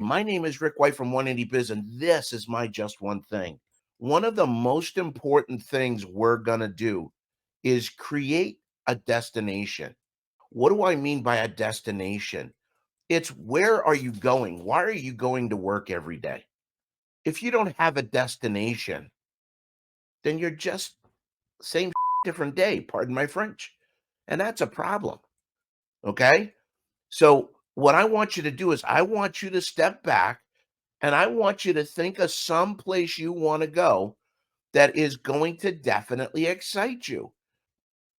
My name is Rick White from 180 Biz, and this is my Just One Thing. One of the most important things we're going to do is create a destination. What do I mean by a destination? It's where are you going? Why are you going to work every day? If you don't have a destination, then you're just same different day, pardon my French. And that's a problem. Okay. So, what I want you to do is, I want you to step back and I want you to think of some place you want to go that is going to definitely excite you.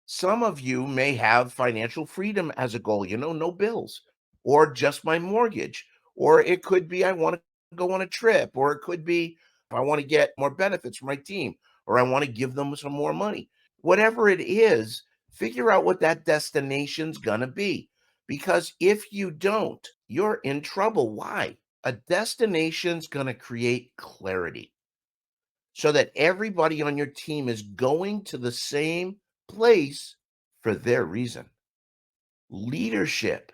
Some of you may have financial freedom as a goal, no bills, or just my mortgage, or it could be I want to go on a trip, or it could be I want to get more benefits for my team, or I want to give them some more money. Whatever it is, figure out what that destination's going to be. Because if you don't, you're in trouble. Why? A destination's going to create clarity so that everybody on your team is going to the same place for their reason. Leadership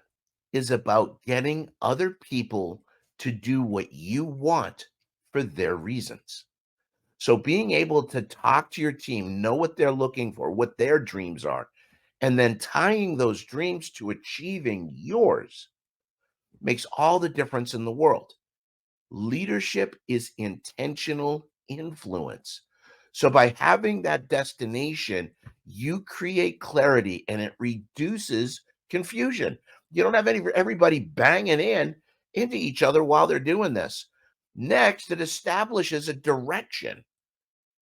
is about getting other people to do what you want for their reasons. So being able to talk to your team, know what they're looking for, what their dreams are, and then tying those dreams to achieving yours makes all the difference in the world. Leadership is intentional influence. So by having that destination, you create clarity and it reduces confusion. You don't have everybody banging into each other while they're doing this. Next, it establishes a direction.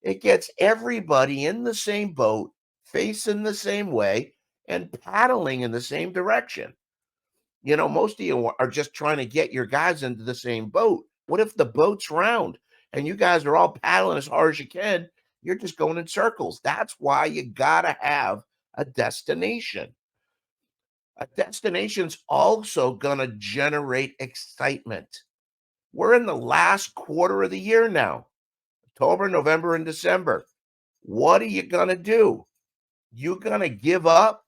It gets everybody in the same boat, facing the same way, and paddling in the same direction. Most of you are just trying to get your guys into the same boat. What if the boat's round and you guys are all paddling as hard as you can? You're just going in circles. That's why you got to have a destination. A destination's also going to generate excitement. We're in the last quarter of the year now, October, November, and December. What are you going to do? You going to give up?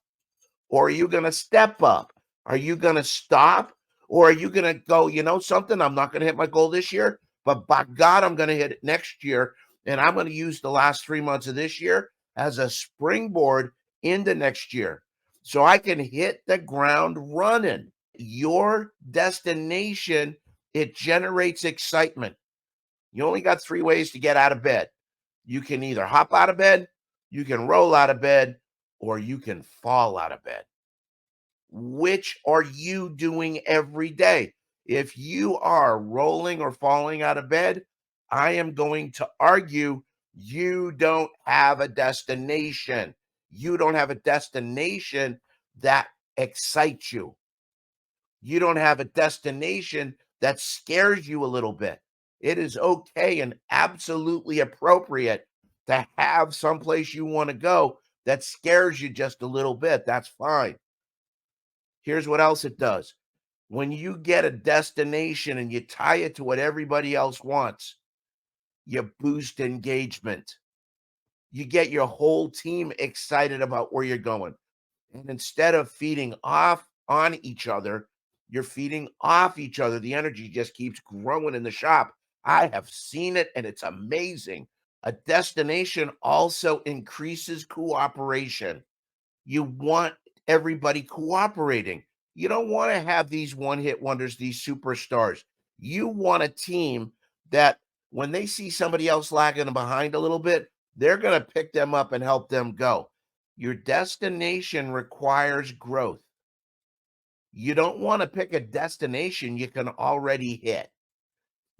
Or are you going to step up? Are you going to stop? Or are you going to go, something? I'm not going to hit my goal this year, but by God, I'm going to hit it next year. And I'm going to use the last 3 months of this year as a springboard into next year so I can hit the ground running. Your destination, it generates excitement. You only got 3 ways to get out of bed. You can either hop out of bed, you can roll out of bed, or you can fall out of bed. Which are you doing every day? If you are rolling or falling out of bed, I am going to argue you don't have a destination. You don't have a destination that excites you. You don't have a destination that scares you a little bit. It is okay and absolutely appropriate to have someplace you want to go that scares you just a little bit. That's fine. Here's what else it does. When you get a destination and you tie it to what everybody else wants, you boost engagement. You get your whole team excited about where you're going. And instead of feeding off on each other, you're feeding off each other. The energy just keeps growing in the shop. I have seen it and it's amazing. A destination also increases cooperation. You want everybody cooperating. You don't want to have these one-hit wonders, these superstars. You want a team that when they see somebody else lagging behind a little bit, they're going to pick them up and help them go. Your destination requires growth. You don't want to pick a destination you can already hit.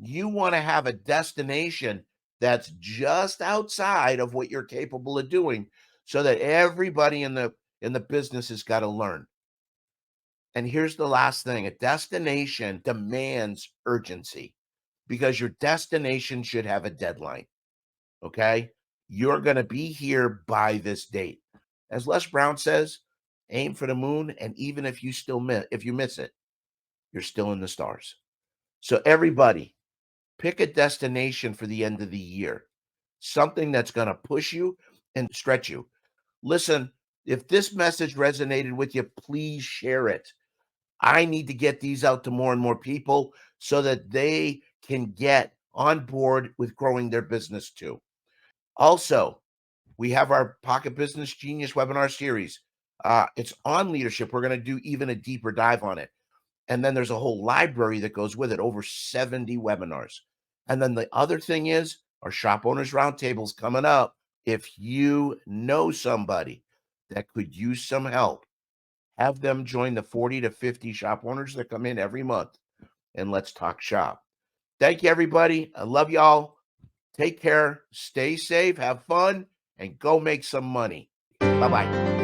You want to have a destination that's just outside of what you're capable of doing so that everybody in the business has got to learn. And here's the last thing. A destination demands urgency because your destination should have a deadline. Okay? You're going to be here by this date. As Les Brown says, aim for the moon, and even if you miss it, you're still in the stars. So everybody, pick a destination for the end of the year, something that's going to push you and stretch you. Listen, if this message resonated with you, please share it. I need to get these out to more and more people so that they can get on board with growing their business too. Also, we have our Pocket Business Genius webinar series. It's on leadership. We're going to do even a deeper dive on it. And then there's a whole library that goes with it, over 70 webinars. And then the other thing is our Shop Owners Roundtable's coming up. If you know somebody that could use some help, have them join the 40 to 50 shop owners that come in every month, and let's talk shop. Thank you, everybody. I love y'all. Take care. Stay safe. Have fun. And go make some money. Bye-bye.